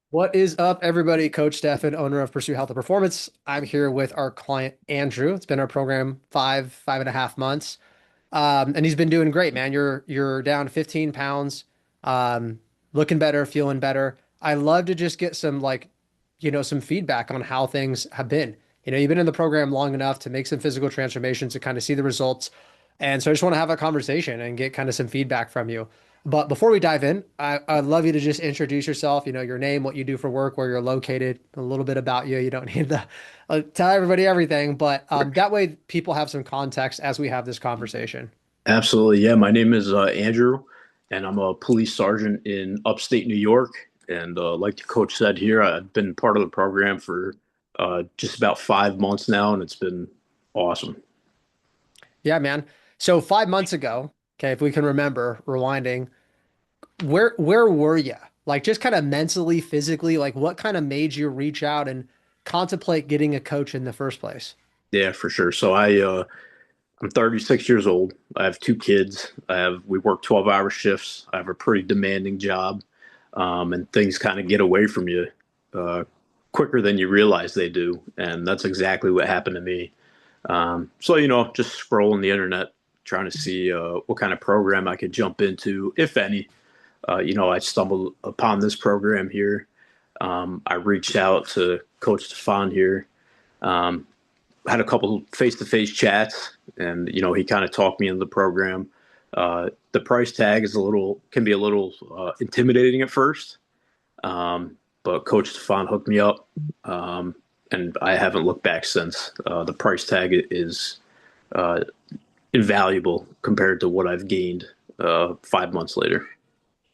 What is up, everybody? Coach Stefan, owner of Pursue Health and Performance. I'm here with our client, Andrew. It's been our program 5.5 months. And he's been doing great, man. You're down 15 pounds, looking better, feeling better. I love to just get some some feedback on how things have been. You've been in the program long enough to make some physical transformations to kind of see the results. And so I just want to have a conversation and get kind of some feedback from you. But before we dive in, I'd love you to just introduce yourself, your name, what you do for work, where you're located, a little bit about you. You don't need to tell everybody everything, but that way people have some context as we have this conversation. Absolutely. Yeah. My name is Andrew, and I'm a police sergeant in upstate New York. And like the coach said here, I've been part of the program for just about 5 months now, and it's been awesome. Yeah, man. So 5 months ago, okay, if we can remember, rewinding, where were you? Like just kind of mentally, physically, like what kind of made you reach out and contemplate getting a coach in the first place? Yeah, for sure. I'm 36 years old. I have two kids. We work 12-hour shifts. I have a pretty demanding job, and things kind of get away from you uh, quicker than you realize they do. And that's exactly what happened to me. Just scrolling the internet, trying to see what kind of program I could jump into, if any. I stumbled upon this program here. I reached out to Coach Stefan here. Um, had a couple face-to-face chats, and he kind of talked me into the program. The price tag can be a little intimidating at first, but Coach Stefan hooked me up, and I haven't looked back since. The price tag is uh, invaluable compared to what I've gained 5 months later.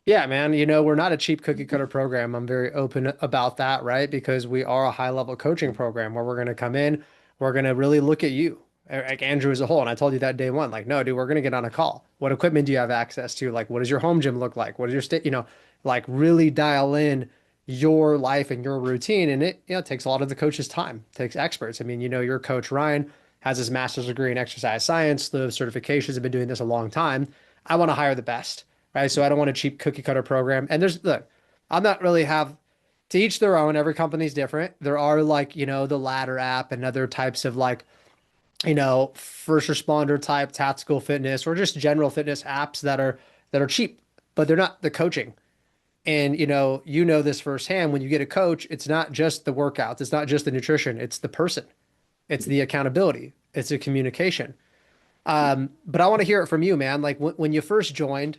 Yeah, man, we're not a cheap cookie cutter program. I'm very open about that, right? Because we are a high level coaching program where we're going to come in, we're going to really look at you, like Andrew as a whole. And I told you that day one, like, no, dude, we're going to get on a call. What equipment do you have access to? Like, what does your home gym look like? What is your state, like really dial in your life and your routine. And it takes a lot of the coach's time, it takes experts. I mean, your coach Ryan has his master's degree in exercise science, the certifications have been doing this a long time. I want to hire the best, right? So I don't want a cheap cookie cutter program. And look, I'm not really have to each their own. Every company's different. There are the ladder app and other types of first responder type tactical fitness or just general fitness apps that are cheap, but they're not the coaching. And you know this firsthand when you get a coach, it's not just the workouts, it's not just the nutrition, it's the person, it's the accountability, it's the communication. But I want to hear it from you, man. Like when you first joined,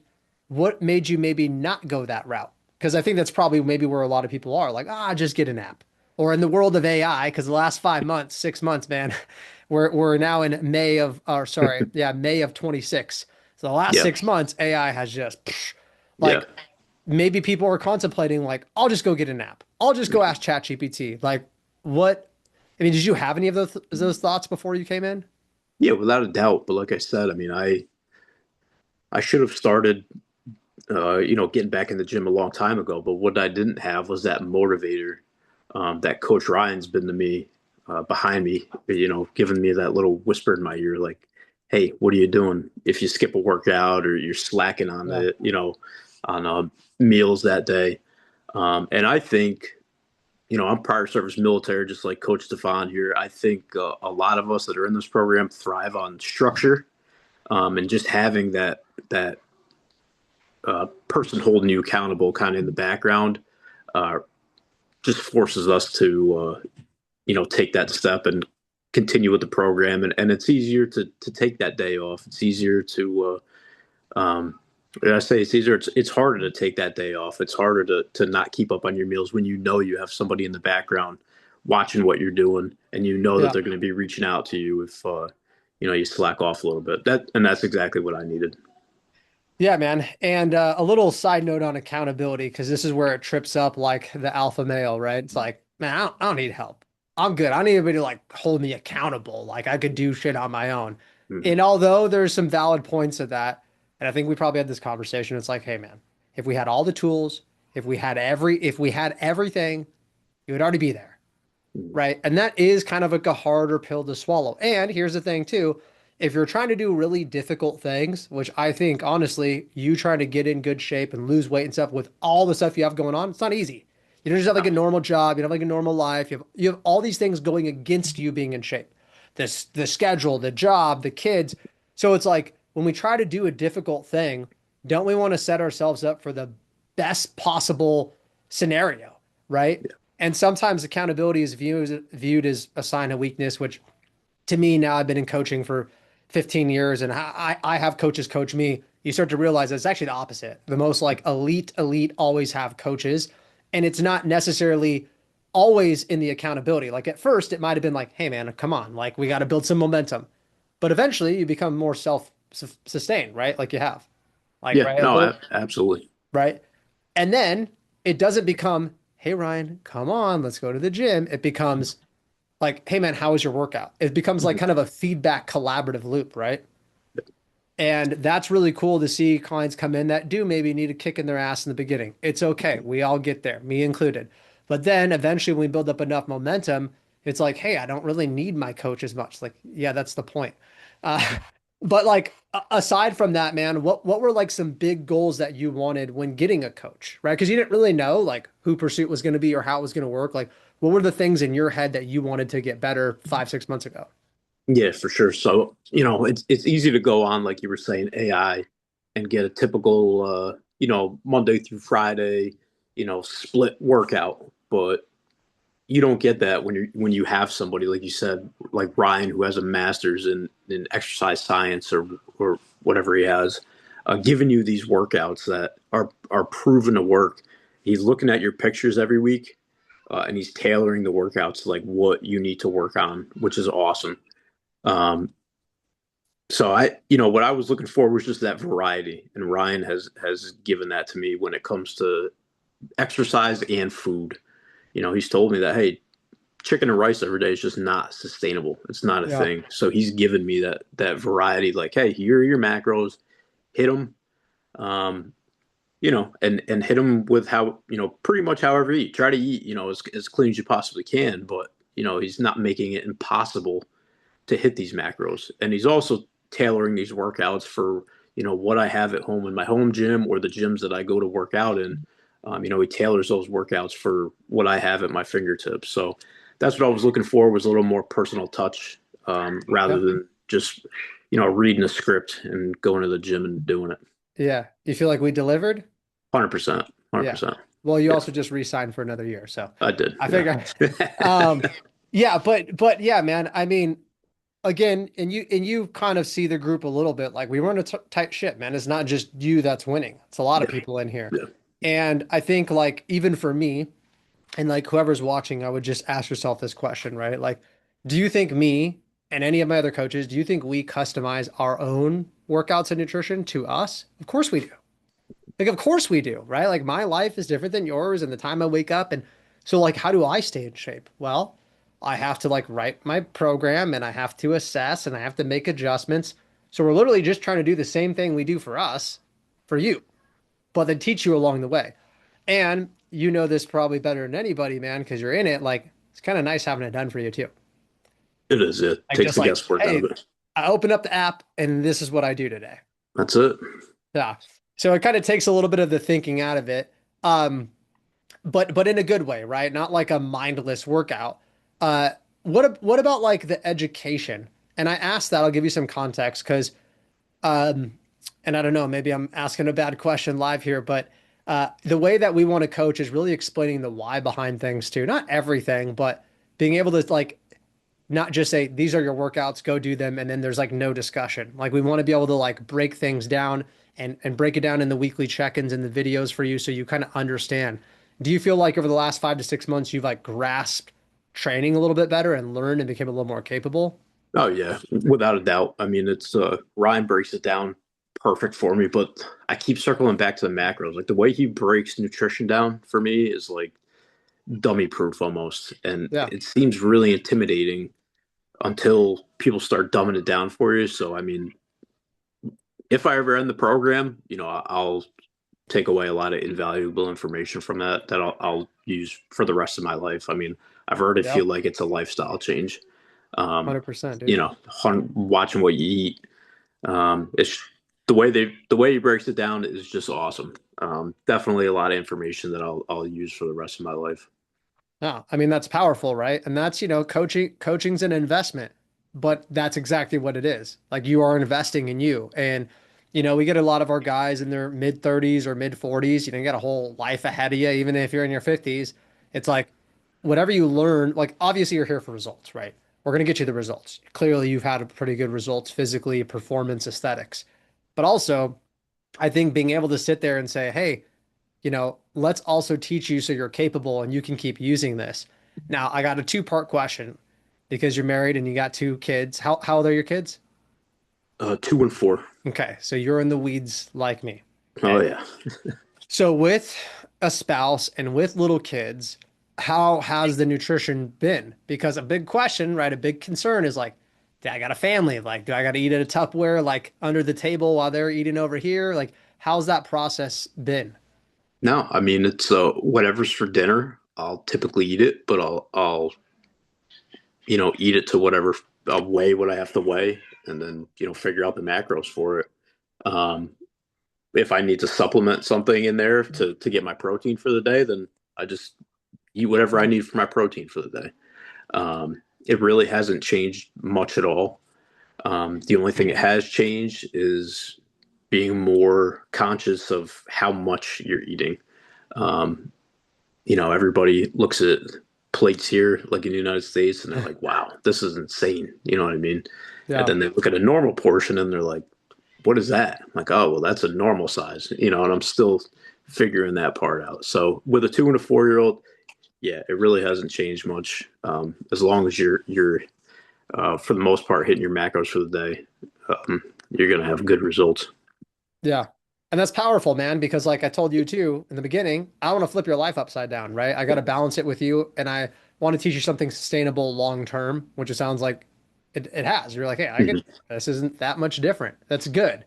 what made you maybe not go that route? Because I think that's probably maybe where a lot of people are like, just get an app. Or in the world of AI, because the last 5 months, 6 months, man, we're now in May of, or sorry, yeah, May of 26. So the last Yeah, 6 months, AI has just yeah. like maybe people are contemplating like, I'll just go get an app. I'll just go ask ChatGPT. Like, what? I mean, did you have any of those thoughts before you came in? Yeah, without a doubt. But like I said, I mean, I should have started, getting back in the gym a long time ago. But what I didn't have was that motivator that Coach Ryan's been to me, behind me, giving me that little whisper in my ear, like, "Hey, what are you doing? If you skip a workout or you're slacking on Yeah. the, on meals that day." And I think, I'm prior service military, just like Coach Stefan here. I think a lot of us that are in this program thrive on structure, and just having that person holding you accountable kind of in the background uh, just forces us to take that step and continue with the program. And it's easier to take that day off. It's easier to I say it's easier. It's harder to take that day off. It's harder to not keep up on your meals when you have somebody in the background watching what you're doing, and that Yeah. they're going to be reaching out to you if you slack off a little bit. That's exactly what I needed. Yeah, man. And a little side note on accountability, because this is where it trips up like the alpha male, right? It's like, man, I don't need help. I'm good. I don't need anybody to like hold me accountable. Like I could do shit on my own. Mhm. And although there's some valid points of that, and I think we probably had this conversation, it's like, hey, man, if we had all the tools, if we had everything, it would already be there. Mhm. Right. And that is kind of like a harder pill to swallow. And here's the thing, too. If you're trying to do really difficult things, which I think, honestly, you trying to get in good shape and lose weight and stuff with all the stuff you have going on, it's not easy. You don't just have like a normal job. You don't have like a normal life. You have all these things going against you being in shape. The schedule, the job, the kids. So it's like when we try to do a difficult thing, don't we want to set ourselves up for the best possible scenario, right? Yeah. And sometimes accountability is viewed as a sign of weakness, which to me now I've been in coaching for 15 years and I have coaches coach me. You start to realize it's actually the opposite. The most like elite always have coaches, and it's not necessarily always in the accountability. Like at first it might have been like, hey man, come on, like we got to build some momentum. But eventually you become more self sustained, right? Like you have. Like Yeah, right, a no, little absolutely. right? And then it doesn't become, hey Ryan, come on, let's go to the gym. It becomes like, hey man, how was your workout? It becomes like Mhm. kind of a feedback collaborative loop, right? And that's really cool to see clients come in that do maybe need a kick in their ass in the beginning. It's okay. We all get there, me included. But then eventually when we build up enough momentum, it's like, hey, I don't really need my coach as much. Like, yeah, that's the point. Uh, but like aside from that, man, what were like some big goals that you wanted when getting a coach, right? Because you didn't really know like who Pursuit was going to be or how it was going to work. Like, what were the things in your head that you wanted to get better 5, 6 months ago? Yeah, for sure. So, it's easy to go on, like you were saying, AI and get a typical, Monday through Friday, split workout. But you don't get that when you have somebody, like you said, like Ryan, who has a master's in exercise science or whatever he has, giving you these workouts that are proven to work. He's looking at your pictures every week, and he's tailoring the workouts to like what you need to work on, which is awesome. Um, so what I was looking for was just that variety, and Ryan has given that to me when it comes to exercise and food. He's told me that, hey, chicken and rice every day is just not sustainable. It's not a Yeah. thing. So he's given me that variety. Like, hey, here are your macros. Hit them, um, and hit them with how pretty much however you eat. Try to eat as clean as you possibly can, but he's not making it impossible to hit these macros. And he's also tailoring these workouts for, what I have at home in my home gym or the gyms that I go to work out in. He tailors those workouts for what I have at my fingertips. So that's what I was looking for, was a little more personal touch, rather Yep. than just, reading a script and going to the gym and doing it. Yeah. You feel like we delivered? 100%. Yeah. 100%. Well, you Yeah, also just re-signed for another year, so I did. I Yeah. figure. Um, yeah, but yeah, man. I mean, again, and you kind of see the group a little bit. Like we run a tight ship, man. It's not just you that's winning. It's a lot of Yeah. people in here, Yeah. and I think like even for me and like whoever's watching, I would just ask yourself this question, right? Like, do you think me and any of my other coaches, do you think we customize our own workouts and nutrition to us? Of course we do. Like, of course we do, right? Like, my life is different than yours and the time I wake up. And so, like, how do I stay in shape? Well, I have to like write my program and I have to assess and I have to make adjustments. So, we're literally just trying to do the same thing we do for us, for you, but then teach you along the way. And you know this probably better than anybody, man, because you're in it. Like, it's kind of nice having it done for you too. It is. It Like, takes just the like, guesswork out of hey, it. I open up the app and this is what I do today. That's it. Yeah. So it kind of takes a little bit of the thinking out of it. But in a good way, right? Not like a mindless workout. Uh, what about like the education? And I asked that, I'll give you some context because, um, and I don't know, maybe I'm asking a bad question live here, but the way that we want to coach is really explaining the why behind things too. Not everything, but being able to like not just say these are your workouts, go do them, and then there's like no discussion. Like we want to be able to like break things down and break it down in the weekly check-ins and the videos for you so you kind of understand. Do you feel like over the last 5 to 6 months you've like grasped training a little bit better and learned and became a little more capable? Oh yeah, without a doubt. I mean, it's Ryan breaks it down perfect for me, but I keep circling back to the macros. Like the way he breaks nutrition down for me is like dummy proof almost, and Yeah. it seems really intimidating until people start dumbing it down for you. So I mean, if I ever end the program, I'll take away a lot of invaluable information from that I'll use for the rest of my life. I mean, I've heard it feel Yep. like it's a lifestyle change. Um, 100%, dude. watching what you eat. It's the way he breaks it down is just awesome. Definitely a lot of information that I'll use for the rest of my life. No, I mean that's powerful, right? And that's, coaching's an investment, but that's exactly what it is. Like you are investing in you. And we get a lot of our guys in their mid 30s or mid 40s, you got a whole life ahead of you, even if you're in your 50s. It's like whatever you learn, like obviously you're here for results, right? We're going to get you the results. Clearly you've had a pretty good results physically, performance, aesthetics. But also, I think being able to sit there and say, "Hey, let's also teach you so you're capable and you can keep using this." Now, I got a two-part question because you're married and you got two kids. How old are your kids? 2 and 4. Okay, so you're in the weeds like me. Oh Okay. yeah. So with a spouse and with little kids, how has the nutrition been? Because a big question, right? A big concern is like, do I got a family? Like, do I got to eat at a Tupperware, like under the table while they're eating over here? Like, how's that process been? No, I mean it's whatever's for dinner. I'll typically eat it, but I'll eat it to whatever. I'll weigh what I have to weigh, and then figure out the macros for it. Um, if I need to supplement something in there to get my protein for the day, then I just eat whatever I need for my protein for the day. It really hasn't changed much at all. The only thing it has changed is being more conscious of how much you're eating. Um, everybody looks at plates here, like in the United States, and they're like, wow, this is insane. You know what I mean? And Yeah. then they look at a normal portion and they're like, what is that? I'm like, oh, well, that's a normal size, and I'm still figuring that part out. So with a 2 and a 4 year old, yeah, it really hasn't changed much. As long as you're for the most part hitting your macros for the day, you're gonna have good results. Yeah. And that's powerful, man, because like I told you too in the beginning, I want to flip your life upside down, right? I got to balance it with you and I want to teach you something sustainable long term, which it sounds like it has. You're like, hey, Hmm. this isn't that much different. That's good.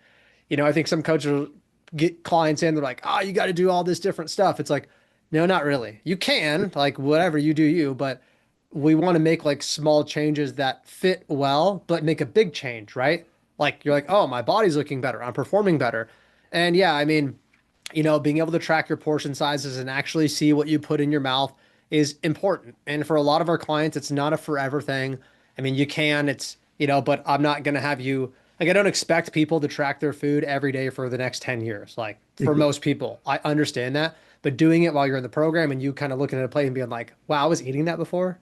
I think some coaches will get clients in, they're like, oh, you got to do all this different stuff. It's like, no, not really. You can, like, whatever you do, but we want to make like small changes that fit well, but make a big change, right? Like, you're like, oh, my body's looking better. I'm performing better. And yeah, I mean, being able to track your portion sizes and actually see what you put in your mouth is important. And for a lot of our clients, it's not a forever thing. I mean, you can, but I'm not going to have you, like, I don't expect people to track their food every day for the next 10 years. Like, for Hmm. most people, I understand that. But doing it while you're in the program and you kind of looking at a plate and being like, wow, I was eating that before.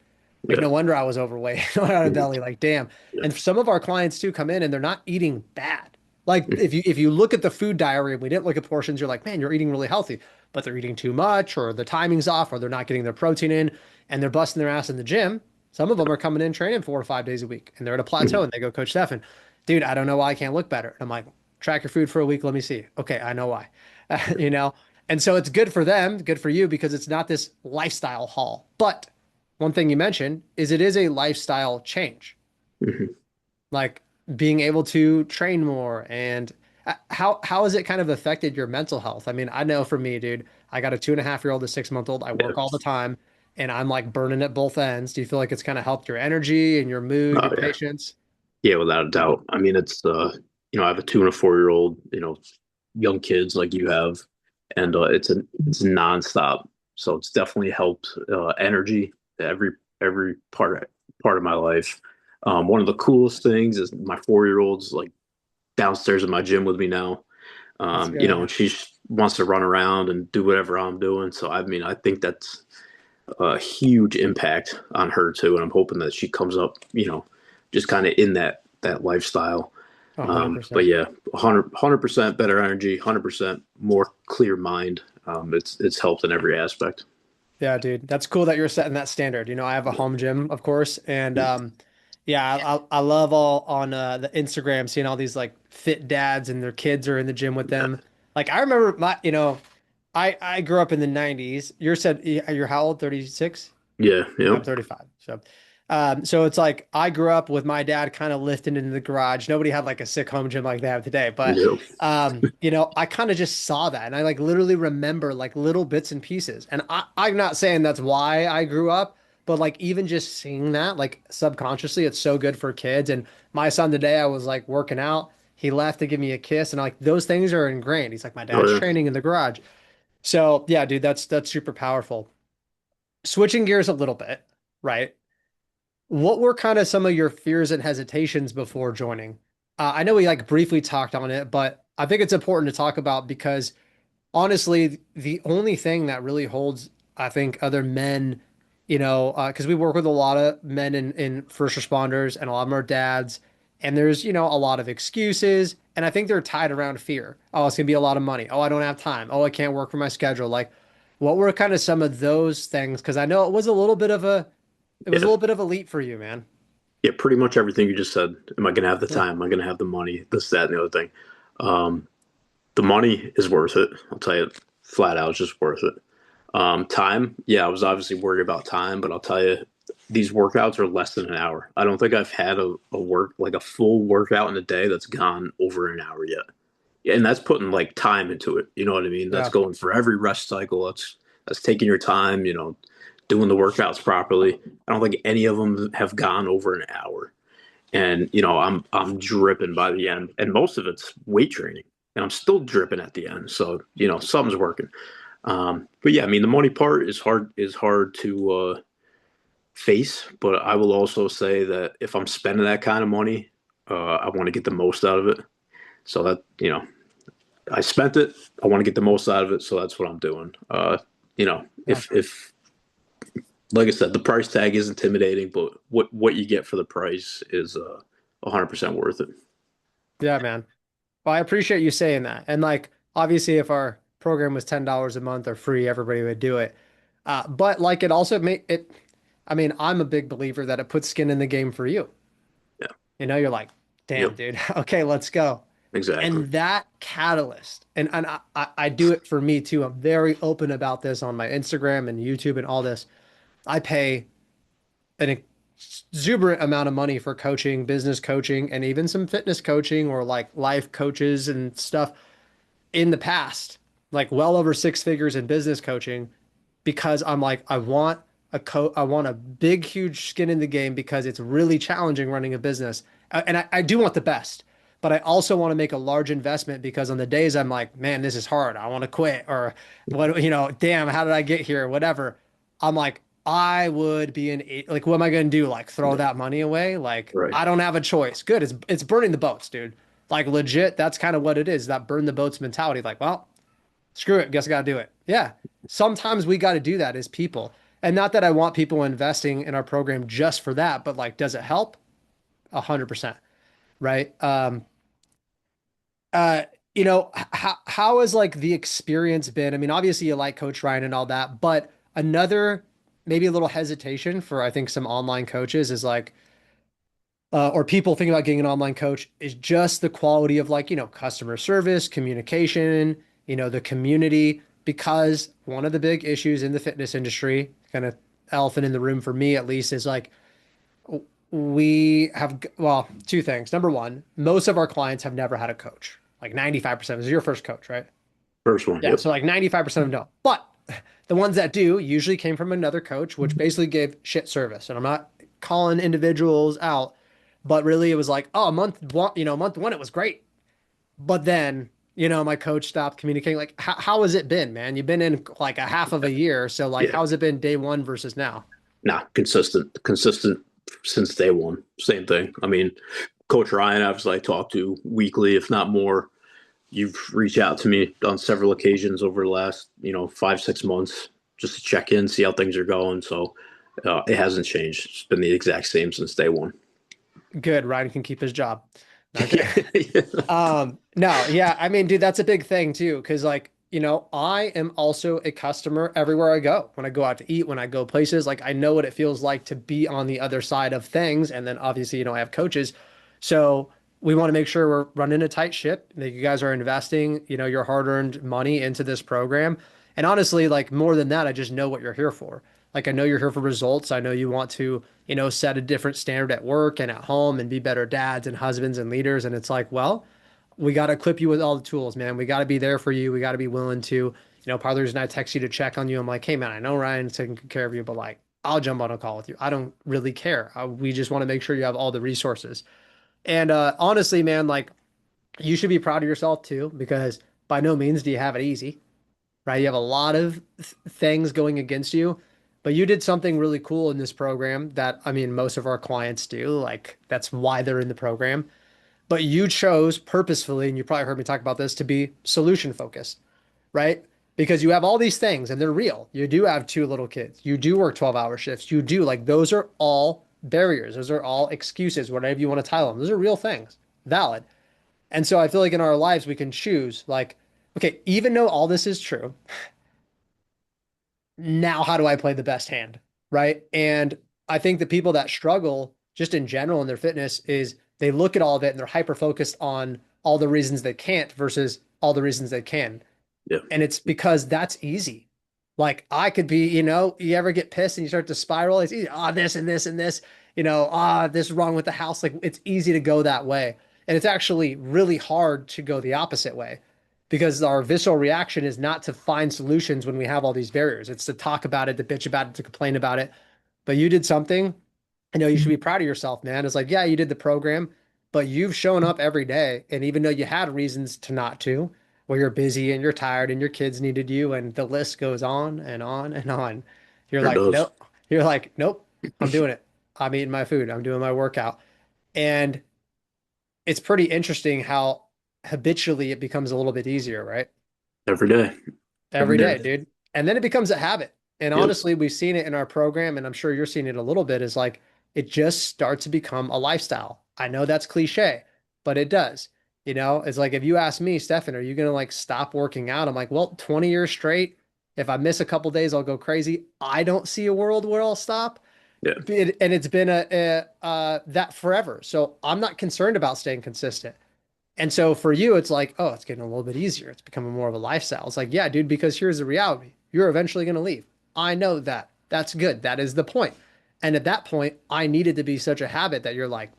Like, Yeah. no wonder I was overweight on a Hmm. belly. Like, damn. Yeah. And some of our clients too come in and they're not eating bad. Like Hmm. if you look at the food diary and we didn't look at portions, you're like, man, you're eating really healthy, but they're eating too much, or the timing's off, or they're not getting their protein in, and they're busting their ass in the gym. Some of them are coming in training 4 to 5 days a week, and they're at a plateau, Hmm. and they go, Coach Stefan, dude, I don't know why I can't look better. And I'm like, track your food for a week, let me see. Okay, I know why. you know, and so it's good for them, good for you, because it's not this lifestyle haul. But one thing you mentioned is it is a lifestyle change, Hmm. like being able to train more. And how has it kind of affected your mental health? I mean, I know for me, dude, I got a 2.5 year old, a 6 month old. I Yeah. work all the time and I'm like burning at both ends. Do you feel like it's kind of helped your energy and your mood, Oh your yeah. patience? Yeah, without a doubt. I mean, it's I have a 2 and a 4 year old, young kids like you have, and it's nonstop. So it's definitely helped energy every part of my life. One of the coolest things is my 4 year old's like downstairs in my gym with me now. That's good. And she wants to run around and do whatever I'm doing. So I mean, I think that's a huge impact on her too, and I'm hoping that she comes up, just kind of in that lifestyle. But 100%. yeah, 100% better energy, 100% more clear mind. It's helped in every aspect. Yeah, dude, that's cool that you're setting that standard. I have a home gym, of course, and yeah, I love all on the Instagram seeing all these like fit dads and their kids are in the gym with Yeah, them. Like I remember I grew up in the 90s. You're how old? 36? yeah, I'm yep, 35. So it's like I grew up with my dad kind of lifting into the garage. Nobody had like a sick home gym like they have today, but yep. I kind of just saw that and I like literally remember like little bits and pieces. And I'm not saying that's why I grew up, but like even just seeing that, like subconsciously, it's so good for kids. And my son today, I was like working out. He left to give me a kiss, and like those things are ingrained. He's like, my Oh dad's yeah. training in the garage. So yeah, dude, that's super powerful. Switching gears a little bit, right? What were kind of some of your fears and hesitations before joining? I know we like briefly talked on it, but I think it's important to talk about because honestly, the only thing that really holds, I think, other men, because we work with a lot of men in first responders and a lot of them are dads, and there's, a lot of excuses, and I think they're tied around fear. Oh, it's gonna be a lot of money. Oh, I don't have time. Oh, I can't work for my schedule. Like, what were kind of some of those things? Because I know it was a Yeah. little bit of a leap for you, man. Yeah, pretty much everything you just said. Am I going to have the time? Am I going to have the money? This, that, and the other thing. Um, the money is worth it. I'll tell you flat out, it's just worth it. Time, yeah, I was obviously worried about time, but I'll tell you, these workouts are less than an hour. I don't think I've had a work like a full workout in a day that's gone over an hour yet. Yeah, and that's putting like time into it. You know what I mean? That's Yeah. going for every rest cycle. That's taking your time. Doing the workouts properly. I don't think any of them have gone over an hour. And I'm dripping by the end, and most of it's weight training, and I'm still dripping at the end. So something's working. But yeah, I mean the money part is hard to face, but I will also say that if I'm spending that kind of money, I want to get the most out of it. So that I spent it, I want to get the most out of it. So that's what I'm doing. Yeah. If like I said, the price tag is intimidating, but what you get for the price is 100% worth it. Yeah, man. Well, I appreciate you saying that. And like, obviously, if our program was $10 a month or free, everybody would do it. But like, it also make it. I mean, I'm a big believer that it puts skin in the game for you. Yeah. You're like, damn, Yep. dude. Okay, let's go. Exactly. And that catalyst, and I do it for me too. I'm very open about this on my Instagram and YouTube and all this. I pay an exuberant amount of money for coaching, business coaching, and even some fitness coaching or like life coaches and stuff in the past, like well over six figures in business coaching, because I'm like, I want a big, huge skin in the game because it's really challenging running a business. And I do want the best, but I also want to make a large investment because on the days I'm like, man, this is hard. I want to quit or what, damn, how did I get here? Whatever. I'm like, I would be like, what am I going to do? Like throw that money away? Like Right. I don't have a choice. Good. It's burning the boats, dude. Like legit, that's kind of what it is, that burn the boats mentality. Like, well, screw it, guess I gotta do it. Yeah. Sometimes we gotta do that as people. And not that I want people investing in our program just for that, but like, does it help? 100%. Right. Uh, how has like the experience been? I mean, obviously you like Coach Ryan and all that, but another maybe a little hesitation for I think some online coaches is like or people thinking about getting an online coach is just the quality of like, customer service, communication, the community. Because one of the big issues in the fitness industry, kind of elephant in the room for me at least, is like we have, well, two things. Number one, most of our clients have never had a coach. Like 95% is your first coach, right? First one. Yeah. Yep. So like 95% of them don't. But the ones that do usually came from another coach, which basically gave shit service. And I'm not calling individuals out, but really it was like, oh, month one, month one, it was great. But then, my coach stopped communicating. Like, how has it been, man? You've been in like a half of a year. So like, Yeah. how's it been day one versus now? Nah, consistent since day one. Same thing. I mean, Coach Ryan, obviously, I talk to weekly, if not more. You've reached out to me on several occasions over the last, 5, 6 months just to check in, see how things are going. So it hasn't changed. It's been the exact same since day one. Good. Ryan can keep his job. Okay. Yeah. No, yeah. I mean, dude, that's a big thing too. Cause like, I am also a customer everywhere I go. When I go out to eat, when I go places, like I know what it feels like to be on the other side of things. And then obviously, I have coaches. So we want to make sure we're running a tight ship, that you guys are investing, your hard-earned money into this program. And honestly, like more than that, I just know what you're here for. Like I know you're here for results. I know you want to, set a different standard at work and at home and be better dads and husbands and leaders. And it's like, well, we got to equip you with all the tools, man. We got to be there for you. We got to be willing to, part of the reason I text you to check on you. I'm like, hey, man, I know Ryan's taking good care of you, but like, I'll jump on a call with you. I don't really care. We just want to make sure you have all the resources. And honestly, man, like You should be proud of yourself too, because by no means do you have it easy, right? You have a lot of things going against you, but you did something really cool in this program that, I mean, most of our clients do. Like, that's why they're in the program. But you chose purposefully, and you probably heard me talk about this, to be solution focused, right? Because you have all these things and they're real. You do have two little kids. You do work 12-hour shifts. You do, like, those are all barriers. Those are all excuses, whatever you want to title them. Those are real things, valid. And so I feel like in our lives, we can choose, like, okay, even though all this is true, now how do I play the best hand? Right. And I think the people that struggle just in general in their fitness is they look at all of it and they're hyper focused on all the reasons they can't versus all the reasons they can. Yeah, And it's because that's easy. Like I could be, you ever get pissed and you start to spiral? It's easy. Ah, this and this and this, this is wrong with the house. Like it's easy to go that way. And it's actually really hard to go the opposite way because our visceral reaction is not to find solutions when we have all these barriers. It's to talk about it, to bitch about it, to complain about it. But you did something. You should be proud of yourself, man. It's like, yeah, you did the program, but you've shown up every day. And even though you had reasons to not to, where you're busy and you're tired and your kids needed you, and the list goes on and on and on, you're sure like, does. nope. You're like, nope, I'm doing it. I'm eating my food. I'm doing my workout. And it's pretty interesting how habitually it becomes a little bit easier, right? Every day, every Every day. day, dude. And then it becomes a habit. And Yep. honestly, we've seen it in our program, and I'm sure you're seeing it a little bit, is like it just starts to become a lifestyle. I know that's cliche, but it does. It's like if you ask me, Stefan, are you gonna like stop working out? I'm like, well, 20 years straight. If I miss a couple days, I'll go crazy. I don't see a world where I'll stop. Yeah. And it's been that forever. So I'm not concerned about staying consistent. And so for you, it's like, oh, it's getting a little bit easier. It's becoming more of a lifestyle. It's like, yeah, dude, because here's the reality. You're eventually going to leave. I know that. That's good. That is the point. And at that point, I needed to be such a habit that you're like,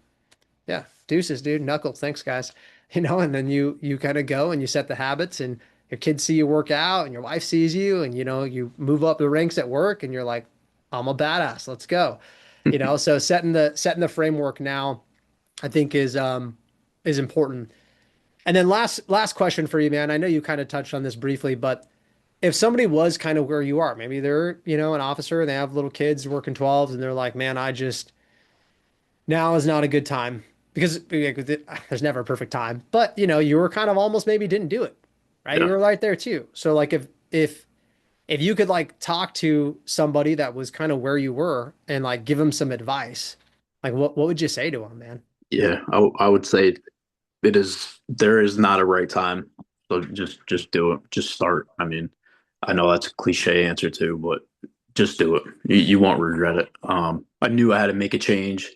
yeah, deuces, dude, knuckles, thanks, guys. And then you kind of go and you set the habits and your kids see you work out and your wife sees you and you move up the ranks at work and you're like, I'm a badass. Let's go. So setting the framework now, I think is important. And then last question for you, man. I know you kind of touched on this briefly, but if somebody was kind of where you are, maybe they're, an officer and they have little kids working 12s and they're like, man, now is not a good time because there's never a perfect time, but you were kind of almost maybe didn't do it, right? You Yeah. were right there too. So like if you could like talk to somebody that was kind of where you were and like give them some advice, like what would you say to them, man? Yeah. I would say there is not a right time. So just do it. Just start. I mean, I know that's a cliche answer too, but just do it. You won't regret it. I knew I had to make a change.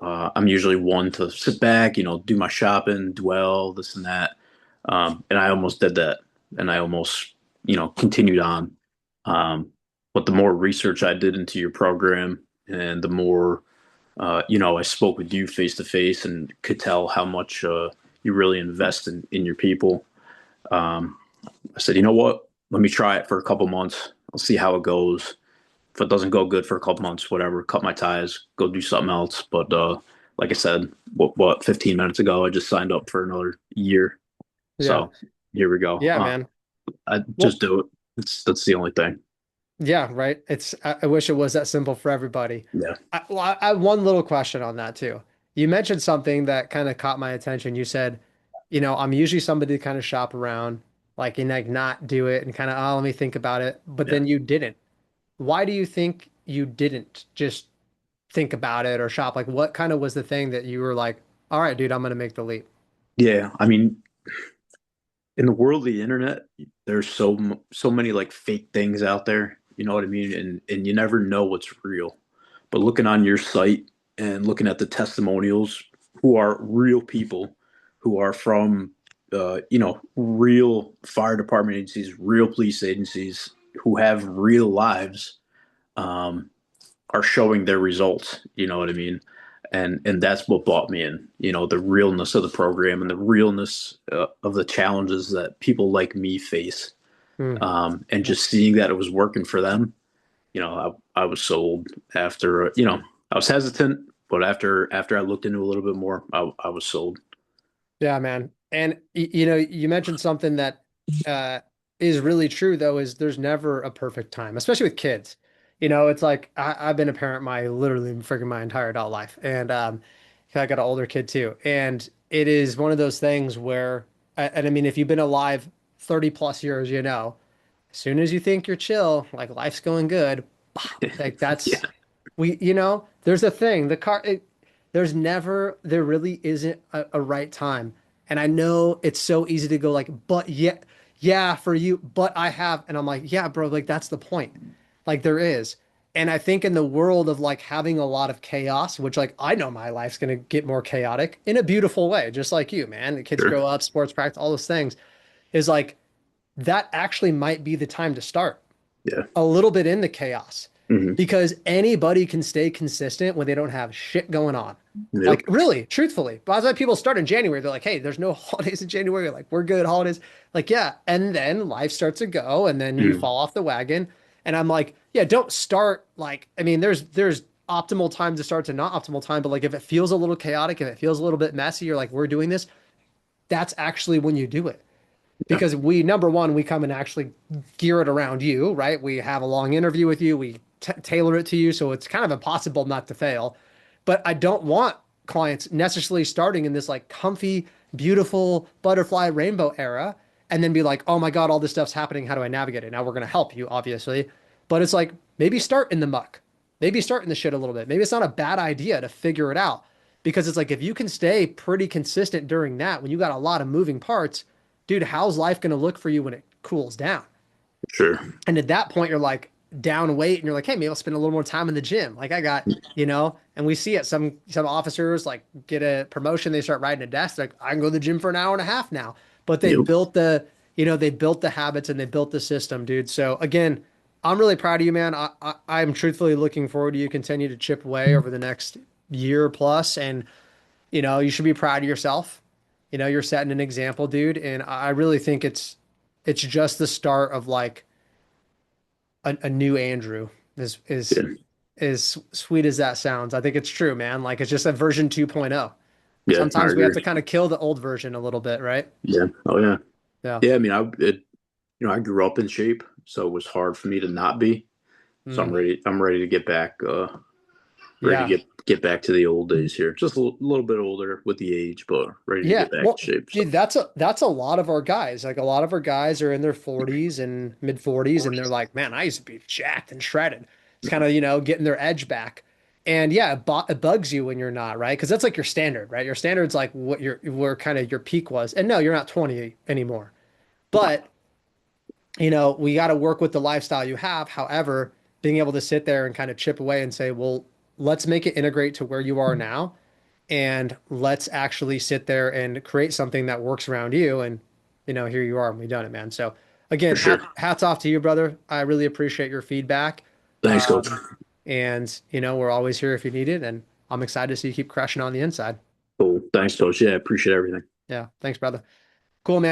I'm usually one to sit back, do my shopping, dwell, this and that. And I almost did that. And I almost, continued on. Um, but the more research I did into your program and the more, I spoke with you face to face and could tell how much you really invest in your people. Um, I said, you know what? Let me try it for a couple months. I'll see how it goes. If it doesn't go good for a couple months, whatever, cut my ties, go do something else. But like I said, 15 minutes ago, I just signed up for another year. Yeah. So here we go. Yeah, man. I Well, just do it. That's the only thing. yeah, right. I wish it was that simple for everybody. Yeah. I have one little question on that too. You mentioned something that kind of caught my attention. You said, I'm usually somebody to kind of shop around, like and like not do it and kind of, oh, let me think about it. But Yeah. then you didn't. Why do you think you didn't just think about it or shop? Like what kind of was the thing that you were like, all right, dude, I'm gonna make the leap? Yeah. I mean, in the world of the internet, there's so many like fake things out there. You know what I mean? And you never know what's real. But looking on your site and looking at the testimonials, who are real people, who are from real fire department agencies, real police agencies, who have real lives, um, are showing their results. You know what I mean? And that's what brought me in. The realness of the program and the realness of the challenges that people like me face, Hmm. and just seeing that it was working for them. I was sold after. I was hesitant, but after I looked into it a little bit more, I was sold. Yeah, man. And you know, you mentioned something that uh is really true though, is there's never a perfect time, especially with kids. You know, it's like I've been a parent my literally freaking my entire adult life. And I got an older kid too. And it is one of those things where and I mean if you've been alive 30 plus years, you know, as soon as you think you're chill, like life's going good, like Yeah, that's you know, there's a thing. There's never, there really isn't a right time. And I know it's so easy to go like, but yeah, yeah, for you, but I have, and I'm like, yeah, bro, like that's the point. Like there is. And I think in the world of like having a lot of chaos, which like I know my life's gonna get more chaotic in a beautiful way, just like you, man. The kids sure. grow up, sports practice, all those things, is like that actually might be the time to start Yeah. a little bit in the chaos Hmm. because anybody can stay consistent when they don't have shit going on. Like, Yep. really, truthfully. But that's why people start in January. They're like, hey, there's no holidays in January. Like, we're good holidays. Like, yeah. And then life starts to go and then you Mm. fall off the wagon. And I'm like, yeah, don't start like, I mean, there's optimal time to start to not optimal time. But like, if it feels a little chaotic, if it feels a little bit messy, you're like, we're doing this, that's actually when you do it Yeah, because we number one we come and actually gear it around you, right? We have a long interview with you, we tailor it to you, so it's kind of impossible not to fail. But I don't want clients necessarily starting in this like comfy beautiful butterfly rainbow era and then be like, oh my god, all this stuff's happening, how do I navigate it? Now we're going to help you obviously, but it's like maybe start in the muck, maybe start in the shit a little bit, maybe it's not a bad idea to figure it out, because it's like if you can stay pretty consistent during that when you got a lot of moving parts, dude, how's life going to look for you when it cools down? sure. And at that point, you're like down weight and you're like, hey, maybe I'll spend a little more time in the gym. Like I got, you know, and we see it. Some officers like get a promotion, they start riding a desk. Like I can go to the gym for an hour and a half now. But they Yep. built the, you know, they built the habits and they built the system, dude. So again, I'm really proud of you, man. I'm truthfully looking forward to you continue to chip away over the next year plus. And, you know, you should be proud of yourself. You know, you're setting an example, dude. And I really think it's just the start of like a new Andrew Yeah. is sweet as that sounds. I think it's true, man. Like it's just a version 2.0. Yeah, I Sometimes we have agree. to kind of kill the old version a little bit, right? Yeah. Oh yeah. Yeah. Yeah. I mean, I grew up in shape, so it was hard for me to not be. So Mm. I'm ready to get back. Ready to Yeah. get back to the old days here. Just a little bit older with the age, but ready to Yeah. get back in Well, shape. So dude, that's a lot of our guys. Like a lot of our guys are in their 40s and mid 40s and they're like, "Man, I used to be jacked and shredded." It's kind of, you know, getting their edge back. And yeah, it bugs you when you're not, right? Because that's like your standard, right? Your standard's like what your where kind of your peak was. And no, you're not 20 anymore. But you know, we got to work with the lifestyle you have. However, being able to sit there and kind of chip away and say, well, let's make it integrate to where you are now. And let's actually sit there and create something that works around you. And, you know, here you are and we done it, man. So for again, sure. hats off to you, brother. I really appreciate your feedback. Thanks, coach. Um, and, you know, we're always here if you need it. And I'm excited to see you keep crushing on the inside. Cool. Thanks, coach. Yeah, I appreciate everything. Yeah. Thanks, brother. Cool, man.